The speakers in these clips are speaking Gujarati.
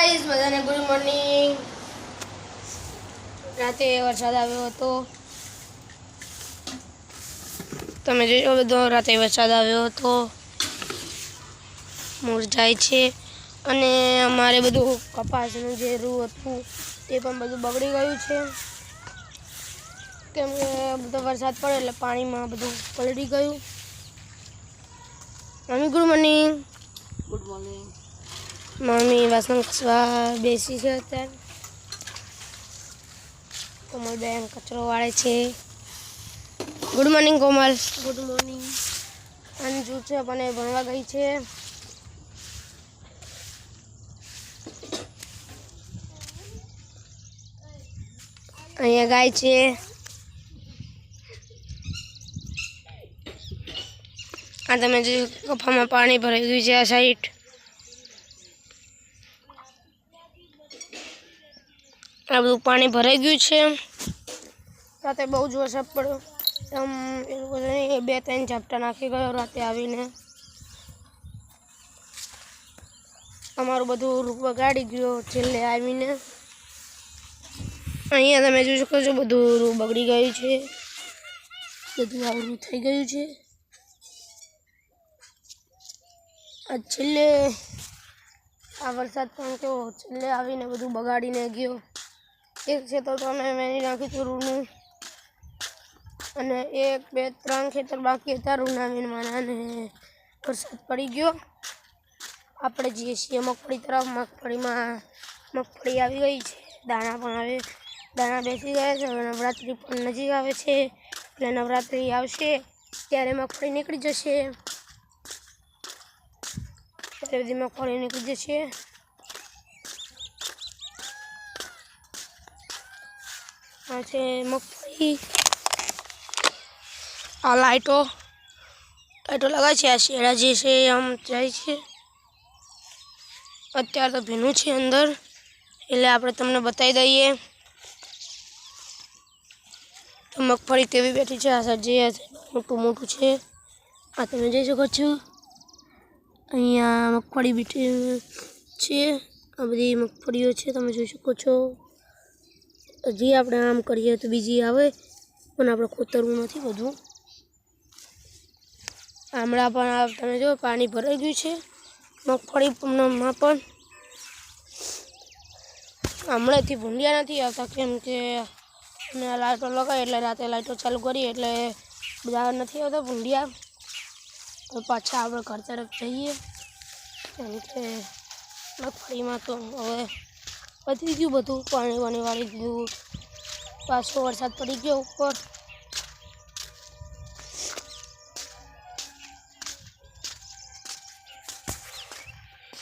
ગાઈસ બધાને ગુડ મોર્નિંગ। રાતે વરસાદ આવ્યો હતો, તમે જોયો બધો। રાતે વરસાદ આવ્યો હતો, મુરઝાય છે અને અમારે બધું કપાસનું જે રૂ હતું તે પણ બધું બગડી ગયું છે, કેમ કે બધો વરસાદ પડે એટલે પાણીમાં બધું પલળી ગયું। Mummy good morning. Good morning. Mummy વાસણ ઘસવા બેસી છે અત્યારે। કોમલ બેન કચરો વાળે છે। Good morning Komal. Good morning. Anju છે પણ એ ભણવા ગઈ છે। અહીંયા ગાય છે, આ તમે જે કપામાં પાણી ભરાઈ ગયું છે આ સાઈડ। આ બધું પાણી ભરાઈ ગયું છે। રાતે બહુ જ વરસાદ પડ્યો, આમ એ લોકો 2-3 ઝાપટા નાખી ગયો રાતે આવીને। અમારું બધું બગાડી ગયો છેલ્લે આવીને। અહીંયા તમે જોઈ શકો છો બધું રૂ બગડી ગયું છે, બધું આવડું થઈ ગયું છે। આ છેલ્લે આ વરસાદ પણ કેવો છેલ્લે આવીને બધું બગાડીને ગયો। એક ખેતર તો અમે વેણી નાખ્યું હતું રૂનું, અને 1, 2, 3 ખેતર બાકી હતા રૂના વીણવાના, અને વરસાદ પડી ગયો। આપણે જઈએ છીએ મગફળી તરફ। મગફળી આવી ગઈ છે, દાણા પણ આવે, દાણા બેસી ગયા છે। હવે નવરાત્રિ પણ નજીક આવે છે, એટલે નવરાત્રિ આવશે ત્યારે મગફળી નીકળી જશે, ત્યારે બધી મગફળી નીકળી જશે। આ છે મગફળી, આ લાઈટો લગાવી છે। આ શેડા જે છે આમ જાય છે, અત્યારે તો ભીનું છે અંદર, એટલે આપણે તમને બતાવી દઈએ। તો મગફળી કેવી બેઠી છે, આ સાઈડ જે મોટું છે, આ તમે જોઈ શકો છો। અહીંયા મગફળી બેઠી છે, આ બધી મગફળીઓ છે, તમે જોઈ શકો છો। હજી આપણે આમ કરીએ તો બીજી આવે, પણ આપણે ખોતરવું નથી બધું। હમણાં પણ તમે જો પાણી ભરાઈ ગયું છે મગફળીમાં પણ। હમણાંથી ભૂંડિયા નથી આવતા, કેમ કે અમે લાઇટો લગાવી એટલે રાતે લાઇટો ચાલુ કરીએ એટલે બધા નથી આવતા ભૂંડિયા। તો પાછા આપણે ઘર તરફ જઈએ, કેમ કે મગફળીમાં તો હવે વધી ગયું બધું, પાણી વાળી દીધું, પાછો વરસાદ પડી ગયો ઉપર।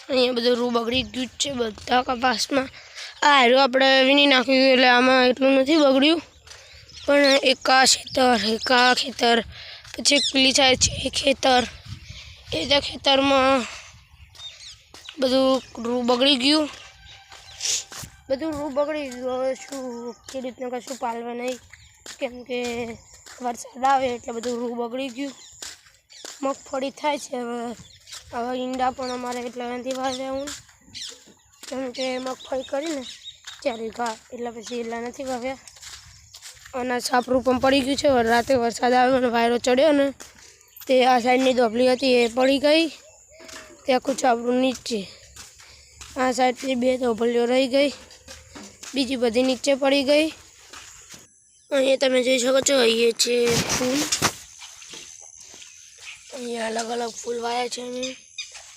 અહીંયા બધું રૂ બગડી ગયું છે બધા કપાસમાં। આ હારું આપણે વીણી નાખ્યું એટલે આમાં એટલું નથી બગડ્યું, પણ એકા ખેતર પછી પેલી સાઈડ છે ખેતર, એ જ ખેતરમાં બધું રૂ બગડી ગયું। બધું રૂ બગડી ગયું, હવે શું ખેડૂતને કશું પાલવે નહીં, કેમ કે વરસાદ આવે એટલે બધું રૂ બગડી ગયું। મગફળી થાય છે હવે ઈંડા પણ અમારે એટલા નથી વાવ્યા, કેમ કે મગફળી કરીને 4 વીઘા એટલે પછી એટલા નથી વાવ્યા। અને છાપરું પણ પડી ગયું છે, રાતે વરસાદ આવ્યો અને વાયરો ચડ્યો ને તે આ સાઈડની ધોપલી હતી એ પડી ગઈ, તે આખું છાપરું નીચે, આ સાઈડથી 2 ધોપલીઓ રહી ગઈ, બીજી બધી નીચે પડી ગઈ। અહીંયા તમે જોઈ શકો છો, અહીંયા છે ફૂલ, અહીંયા અલગ ફૂલ વાયા છે અમે।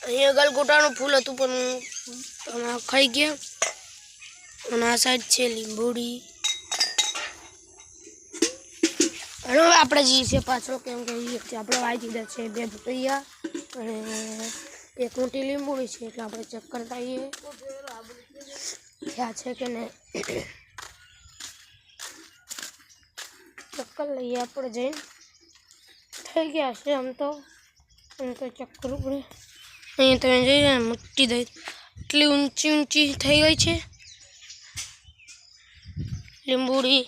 અહીંયા ગલગોટાનું ફૂલ હતું પણ ખાઈ ગયા, અને આ સાઈડ છે લીંબોડી। અને હવે આપણે જઈએ છીએ પાછો, કેમ કે આપણે વાવી દીધા છે 2 પપૈયા અને 1 મોટી લીંબોડી છે, એટલે આપણે ચેક કરતા આવીએ થયા છે કે નહીં। ચક્કર લઈએ આપણે જઈને, થઈ ગયા છે આમ તો ચેક કરવું પડે। અહીંયા તમે જોઈએ મોટી દહીં એટલી ઊંચી થઈ ગઈ છે લીંબોડી।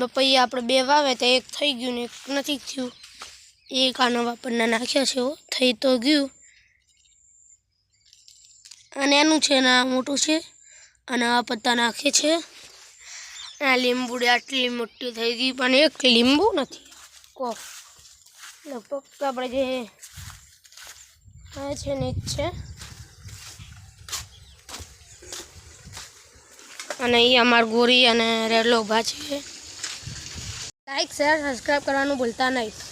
પપૈયા આપણે 2 વાવે તો 1 થઈ ગયું ને 1 નથી થયું, 1 આ નવા પન્ના નાખ્યા છે, થઈ તો ગયું। અને એનું છે ને આ મોટું છે અને આ પત્તા નાખે છે. આ લીંબુડી આટલી મોટી થઈ ગઈ પણ એક લીંબુ નથી. કહો લગભગ આપણે જે આ છે ને જ છે. અને અહીંયા અમારા ગોરી અને રેડલો ઊભા છે. લાઈક શેર સબસ્ક્રાઈબ કરવાનું ભૂલતા નહીં.